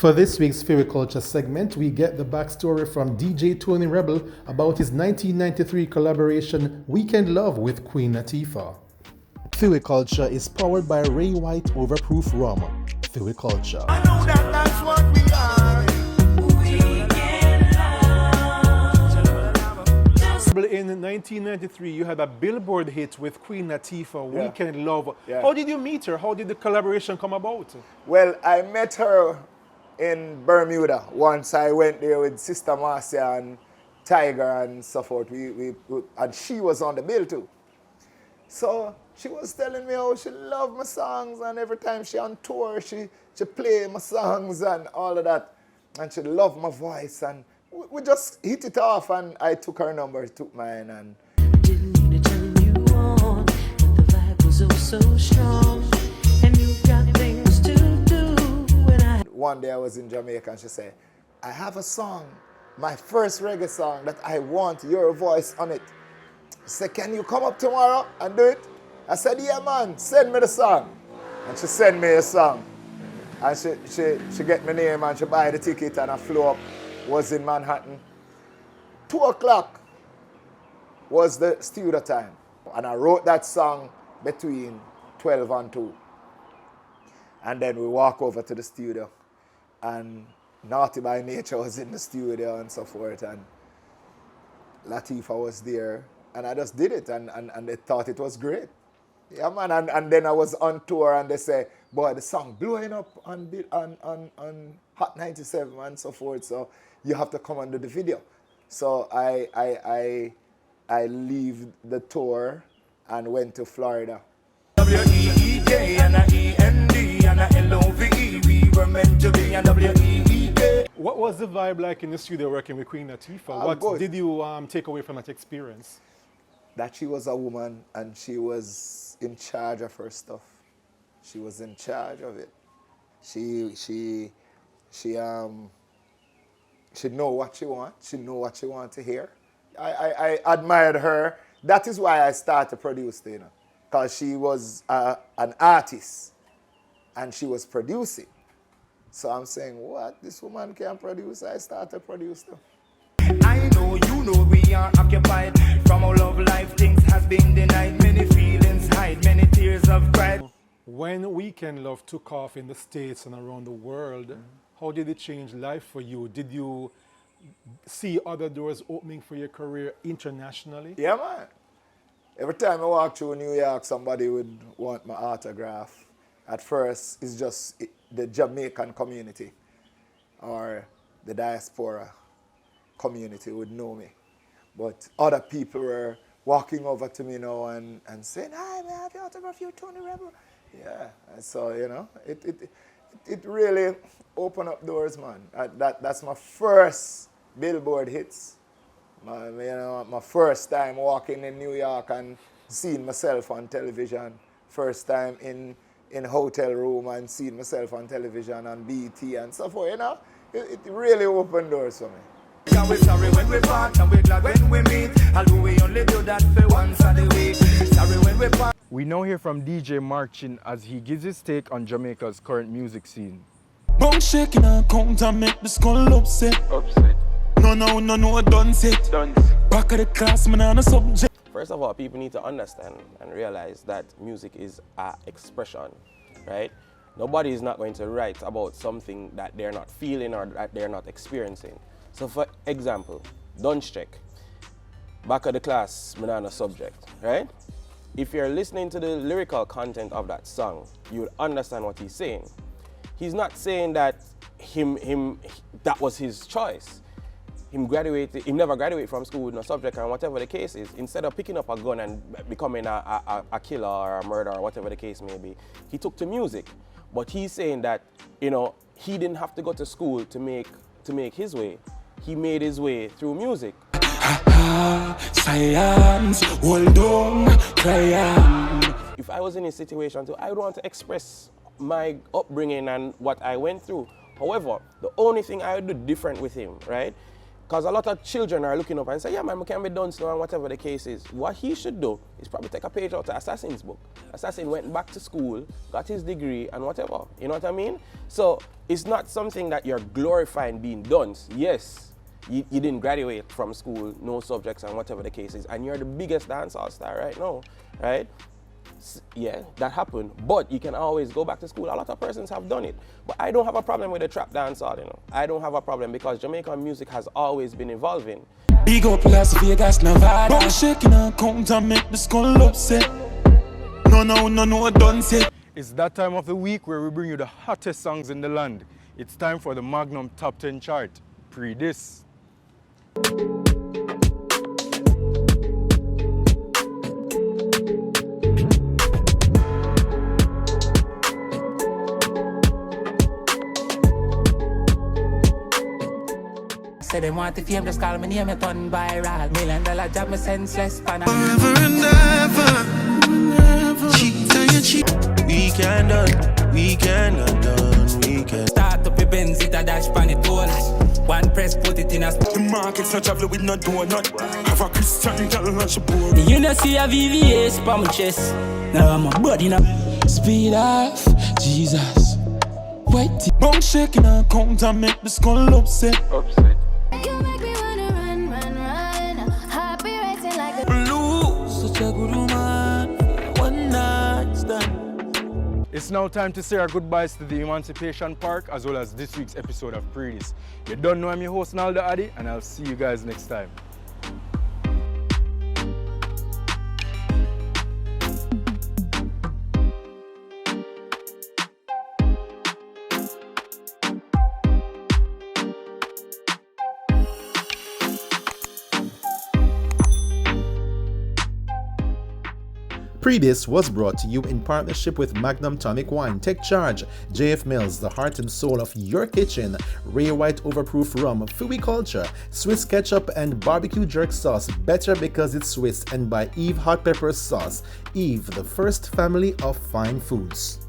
For this week's Fairy Culture segment, we get the backstory from DJ Tony Rebel about his 1993 collaboration Weekend Love with Queen Latifah. Fairy Culture is powered by Ray White Overproof Rum. Fairy Culture. I know that that's what we are. In 1993, you had a Billboard hit with Queen Latifah, Yeah. Weekend Love. Yeah. How did you meet her? How did the collaboration come about? Well, I met her in Bermuda. Once I went there with Sister Marcia and Tiger and so forth. And she was on the bill too. So she was telling me how she loved my songs, and every time she on tour, she play my songs and all of that. And she loved my voice, and we just hit it off, and I took her number, took mine, and didn't mean to turn you on, but the vibe was oh so strong, and you got things to do. When one day I was in Jamaica and she said, I have a song, my first reggae song, that I want your voice on it. She said, can you come up tomorrow and do it? I said, yeah man, send me the song. And she sent me a song. And she get my name and she buy the ticket, and I flew up, was in Manhattan. 2 o'clock was the studio time. And I wrote that song between 12 and 2. And then we walk over to the studio, and Naughty by Nature was in the studio and so forth, and Latifah was there, and I just did it, and they thought it was great. Yeah man, and then I was on tour, and they say, boy, the song blowing up on Hot 97 and so forth, so you have to come and do the video. So I leave the tour and went to Florida. W-E-E-K and a E-N-D and a L-O-V-E. We were meant to be a W-E-E-K. What was the vibe like in the studio working with Queen Latifah? What good. did you take away from that experience? That she was a woman and she was in charge of her stuff. She was in charge of it. She know what she wants. She know what she wants to hear. I admired her. That is why I started producing, you know, because she was an artist and she was producing. So I'm saying, what? This woman can produce? I started producing. I know you know we are occupied. From our love life, things has been denied. Many feelings hide, many tears of pride. When Weekend Love took off in the States and around the world, how did it change life for you? Did you see other doors opening for your career internationally? Yeah, man. Every time I walk through New York, somebody would want my autograph. At first, it's just the Jamaican community or the diaspora community would know me. But other people were walking over to me now and saying, hi, may I have your autograph, you Tony Rebel? Yeah, and so, you know, it really opened up doors, man. That's my first Billboard hits. My first time walking in New York and seeing myself on television. First time in a hotel room and seeing myself on television on BT and so forth, you know. It really opened doors for me. Yeah, we're sorry when we part and we're glad when we meet. Although we only do that for once a week. Sorry when we part. We now hear from DJ Marc Chin as he gives his take on Jamaica's current music scene. Bone shaking and count and make the skull upset. No, done set. Back of the class, man, on a subject. First of all, people need to understand and realize that music is an expression, right? Nobody is not going to write about something that they're not feeling or that they're not experiencing. So for example, Dunce Check, back of the class, man, on a subject, right? If you're listening to the lyrical content of that song, you would understand what he's saying. He's not saying that that was his choice. He never graduated from school with no subject, and whatever the case is, instead of picking up a gun and becoming a killer or a murderer or whatever the case may be, he took to music. But he's saying that, you know, he didn't have to go to school to make his way. He made his way through music. Science, hold on, cry. If I was in a situation too, I would want to express my upbringing and what I went through. However, the only thing I would do different with him, right? Because a lot of children are looking up and say, yeah, man, we can be done now and whatever the case is. What he should do is probably take a page out of Assassin's book. Assassin went back to school, got his degree and whatever. You know what I mean? So it's not something that you're glorifying being done. Yes, you didn't graduate from school, no subjects and whatever the case is, and you're the biggest dancehall star right now, right? Yeah, that happened, but you can always go back to school. A lot of persons have done it, but I don't have a problem with the trap dancehall, you know. I don't have a problem because Jamaican music has always been evolving. Big up Las Vegas, Nevada. Bone shaking and count and make the skull upset. No, done set. It's that time of the week where we bring you the hottest songs in the land. It's time for the Magnum Top 10 chart. Pree Dis. Say they want the fame, just call me name, me turn viral. $1 million job, me senseless, pan. Forever and ever, cheat on your cheek. We can done, we can. Start up your Benz, it a dash pan it all. One press, put it in a. The market's not traveling with no donut. Have a Christian girl and she bored. You know see a VVS pa my chest. Now I'm a body now. Speed off, Jesus. Wait, bone shaking and count and make the skull upset. You make me wanna run. Heart be racing like a Blue, such a good woman. One night stand. It's now time to say our goodbyes to the Emancipation Park as well as this week's episode of Pree Dis. You don't know I'm your host Naldo Addi, and I'll see you guys next time. Pree Dis was brought to you in partnership with Magnum Tonic Wine, Take Charge, JF Mills, the heart and soul of your kitchen, Ray White Overproof Rum, Fui Culture, Swiss Ketchup and Barbecue Jerk Sauce, better because it's Swiss, and by Eve Hot Pepper Sauce. Eve, the first family of fine foods.